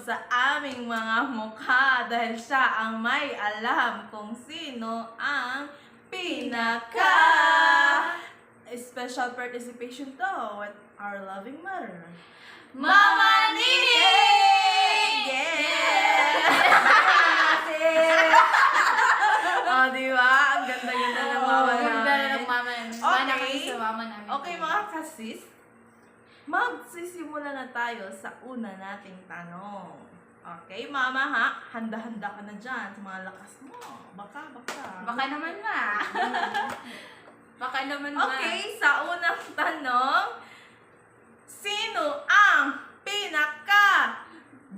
sa aming mga mukha dahil siya ang may alam kung sino ang pinaka special participation to with our loving mother, Mama Nini! Oh, di ba? Ang ganda-ganda ng mama namin. Ang ganda ng mama namin. Mana kami sa mama namin. Okay, mga kasis, magsisimula na tayo sa una nating tanong. Okay, mama ha? Handa-handa ka na dyan sa mga lakas mo. Baka. Baka naman ma. Baka naman ma. Okay, sa unang tanong, sino ang pinaka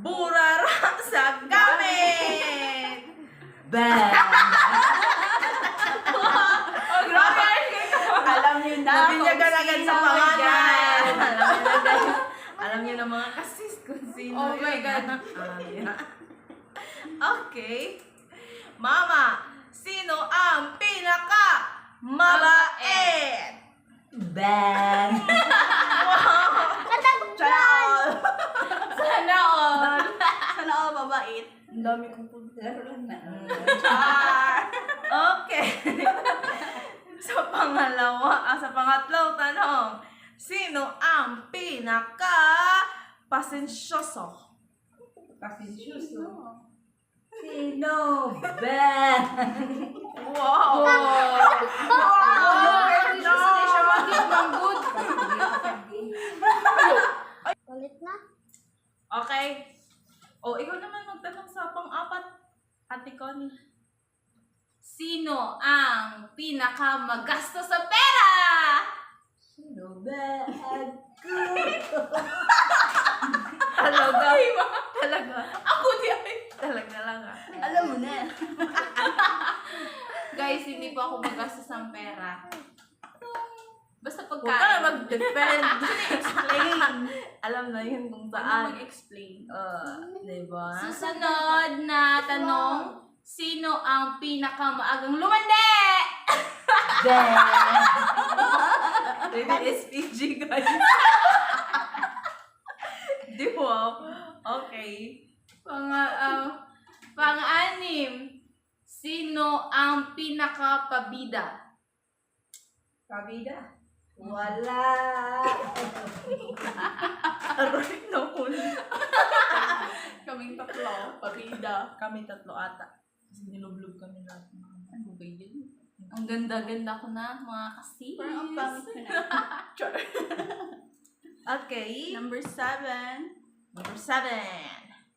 burara sa gamit? Bang! Oh, grabe! Alam niyo na Nabinyagan agad sa sino pangalan. yan. Alam niyo na mga kasis kung sino Oh my yun. God. Okay. Mama, sino ang pinaka mabait? Bang! Sana all. Sana all. Sana all mabait. Ang dami kong paglaro na. Okay. Sa pangatlong tanong, sino ang pinaka pasensyoso? Pasensyoso. Sino? Bang! Wow! Pasensyoso din siya mag-give ng good. Ulit na? Okay. O, ikaw naman magtanong sa pang-apat, Ate Connie. Sino ang pinaka magasto sa pera? Sino ba? Talaga. Talaga. Ako di ay. Talaga lang ah. Alam mo na. Guys, hindi pa ako magastos ng pera. Basta Huwag ka na pagkain. mag-defend. Explain. Alam na yun kung Ano saan. mag-explain? Diba? Susunod na tanong, sino ang pinakamaagang lumande? Bang! Rated SPG, guys. Di ba? Okay. Pang-anim, sino ang pinakapabida? Kabida? Wala. Aray na huli. Kaming tatlo, pabida. Kami tatlo ata. Kasi nilublob kami lahat. Ano ba yun? Ang ganda-ganda ko na, mga kasis. Parang ang pangit ko na. Okay. Number 7. Number 7.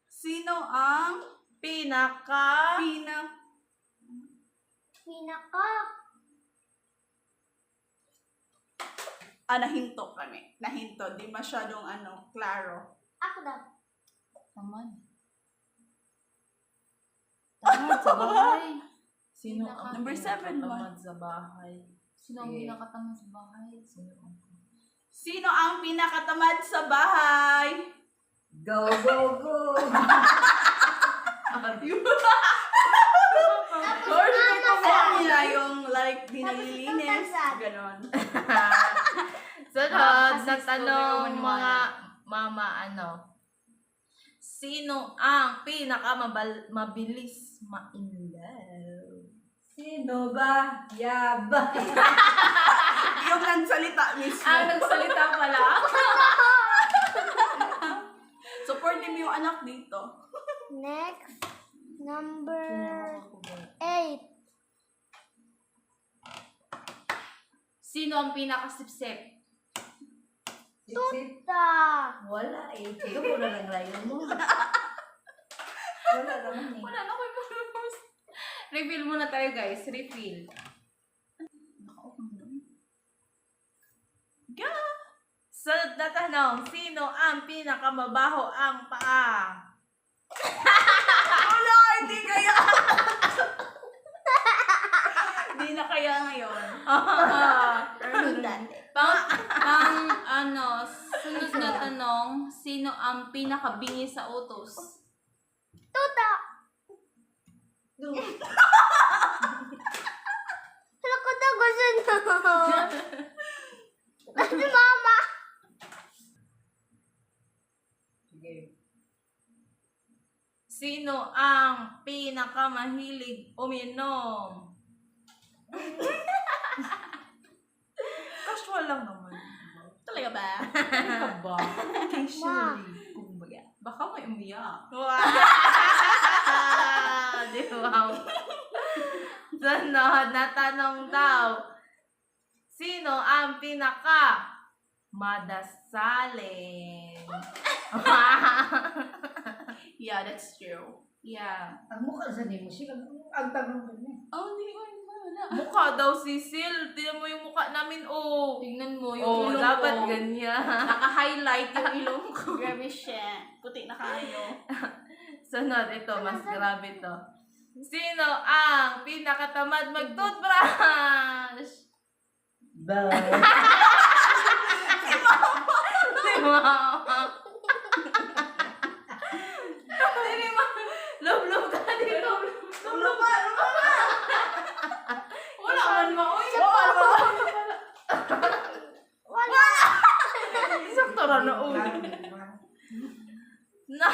Sino ang pinaka... Pinaka. Nahinto kami. Nahinto. Di masyadong klaro. Ako daw. Tamad. Tamad sa bahay. Sino Pinaka- ang Number 7 mo. pinakatamad sa bahay? Sino ang Sige. pinakatamad sa bahay? Sino ang... Sino ang pinakatamad sa bahay? Go, go, go! Lord, may Mama, alam nila yung like di Tapos nalilinis. ikaw, Ganon. Sunod Kasi sa tanong story ko mga mama, sino ang pinakamabilis ma-inlove? Sino ba? Yaba! Yung nagsalita mismo. Nagsalita pala. Supportive yung anak dito. Next. Number 8. Sino ang pinakasipsip? Sip-sip? Ta. Wala eh. Ikaw mo na lang layo mo. Wala naman eh. Wala na ko yung refill muna tayo, guys. Refill. Naka-off mo na. Sunod na tanong, sino ang pinakamabaho ang paa? Wala, hindi kaya. Hindi na kaya ngayon. Sunod na tanong, sino ang pinakabingi sa utos? Tuta. Wala ko daw gusto na. Kasi mama. Sige. Sino ang pinakamahilig uminom? Casual lang naman. Talaga ba? Ano ka ba? Casually. Kumbaga, baka may umiyak. Wow! Di wow. Sunod na tanong daw. Sino ang pinaka madasalin? Yeah, that's true. Yeah. Ang mukha sa mo siya. Ang tanong ko niya. Oh, hindi ko wala. Mukha daw si Sil. Tingnan mo yung mukha namin, oh. Tingnan mo yung Oh, ilong dapat ko. ganyan. Naka-highlight yung ilong ko. Grabe siya. Puti na kayo. Sunod, ito, mas grabe to. Sino ang pinakatamad mag-toothbrush? Ba? Si Mama. Dili ma. Love ka dito. Love ka. Wala man maoy. Wala. Sakto ra na ulo. Na.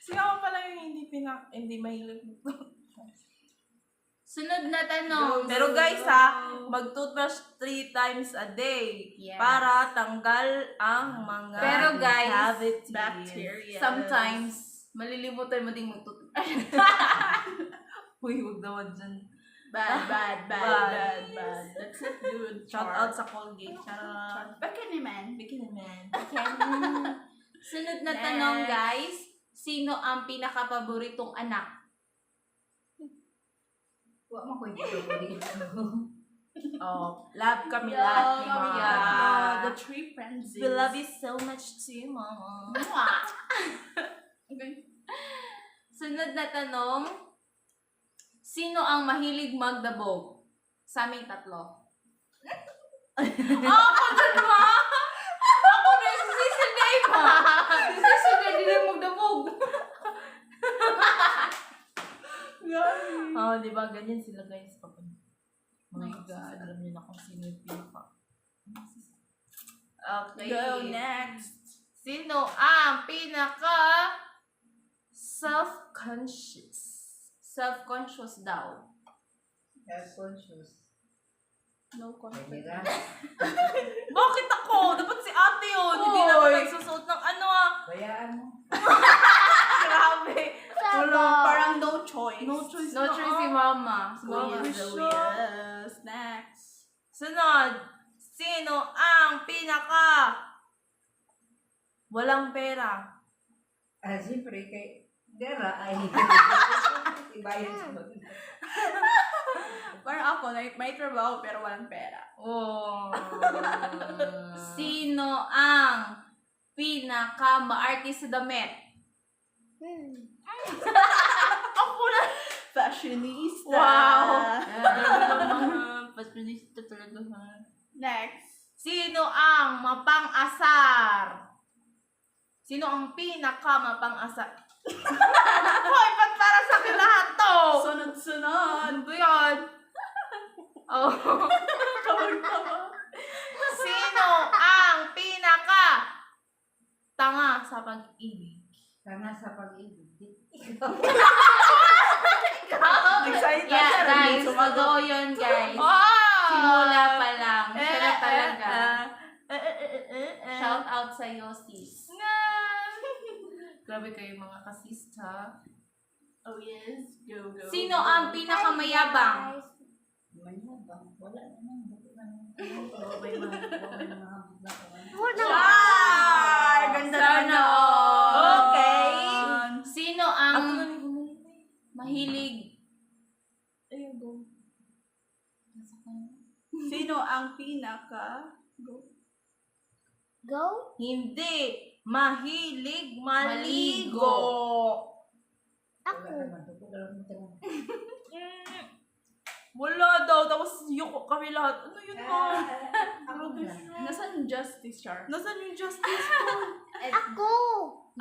Si Mama pala yung hindi mahilig nito. Sunod na tanong. Pero guys ha, mag-toothbrush 3 times a day Yes. para tanggal ang mga Pero guys, cavities. Bacteria. Sometimes, malilimutan mo ding magtutubrush. Uy, huwag naman dyan. Bad. That's not good. Shout out sa Colgate. Shout out. Baka naman. Bikini man. Sunod na Next. tanong guys. Sino ang pinaka-paboritong anak? Huwag mo ko yung paborito. Oh, love kami lahat ni Mama. Yeah. The three friends. We love you so much too, Mama. Okay. Sunod na tanong. Sino ang mahilig magdabog? Sa aming tatlo. Ako dyan ma! Ako na yung sisig na iba! Sisig na din yung magdabog. Oh, di ba? Ganyan sila guys. Pag My mga God. alam niyo na kung sino yung pinaka. Okay. Go next. Sino ang pinaka self-conscious? Self-conscious daw. Self-conscious. No Pwede confidence. ka? Bakit ako? Dapat si ate yun. Hindi na ako Oy. nagsusuot ng ano ah. Bayaan mo. Grabe. Sabo. Parang no choice. No choice No na, choice si ah. mama. Si Mama. mama. Yes. Next. Sunod. Sino ang pinaka walang pera? Siyempre kay Dera ay ibayan sa mga. Parang ako, may trabaho pero walang pera. Oh. Sino ang pinaka-maarte sa damit? Ako na. Fashionista. Wow. Passionista talaga ha. Next. Sino ang mapang-asar? Sino ang pinaka-mapang-asar? Hoy, ba't para sa akin lahat to? Sunod-sunod. Ano ba yan? Oh. Tawag-tawa. Sino ang pinaka tanga sa pag-ibig? Sana sa pag-ibig. Excited Yeah, guys. Totoo yun, guys. Wow! Simula pa lang. Siya na talaga. Shout Shout out sa iyo, sis. Grabe kayo mga kasista. Oh yes. Go. Sino ang pinakamayabang? Mayabang. Wala naman. Babay mga Char! Ganda Sana naman. all. Okay. Sino Ako ang na ni mahilig? Ayun, go. Sino ang pinaka... Go. Go? Hindi. Mahilig maligo. Maligo. Ako. Wala daw. Tapos yuko kami lahat. Ano yun ma? Nasaan justice, Char? Nasaan yung justice? Ako.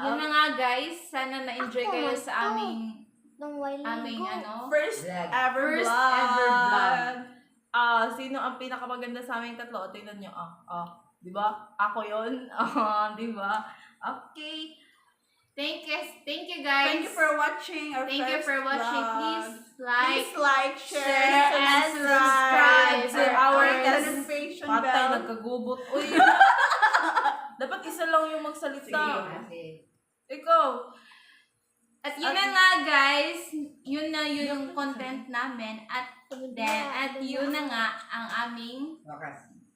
Yun na nga, guys. Sana na-enjoy Ako, kayo sa ako. aming Nung while aming ago. First Vlog. ever First vlog. ever vlog. Sino ang pinakamaganda sa aming tatlo? Tingnan nyo. Di ba? Ako yun. Di ba? Okay. Thank you guys. Thank you for watching our Thank you first for watching. vlog. Please Please like, share, and subscribe subscribe to our to our notification Patay, bell. nagkagubot. Uy! Dapat isa lang yung magsalita. Kasi, Ikaw. At yun na nga guys, yun na yun yung content namin at yun na nga ang aming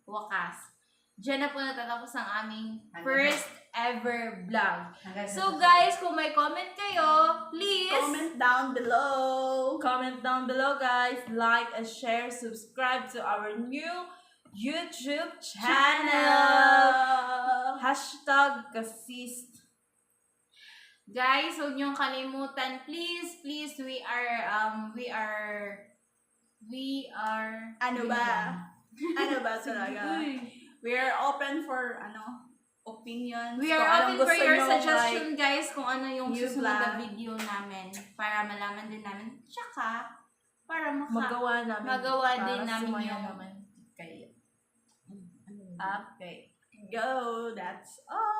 wakas. Diyan na po natatapos ang aming first ever vlog. So guys, kung may comment kayo, please Comment down below. Comment down below, guys. Like and share. Subscribe to our new YouTube channel. Hashtag Kasist. guys, huwag niyong kalimutan, please, we are Ano ba? Ano ba talaga? We are open for opinions. We are Kung anong open for gusto your nyo, suggestion, guys, kung ano yung new susunod na vlog. video namin para malaman din namin. Tsaka, para Magawa namin. magawa para din namin sumaya yung naman. kay Okay. Go, that's all.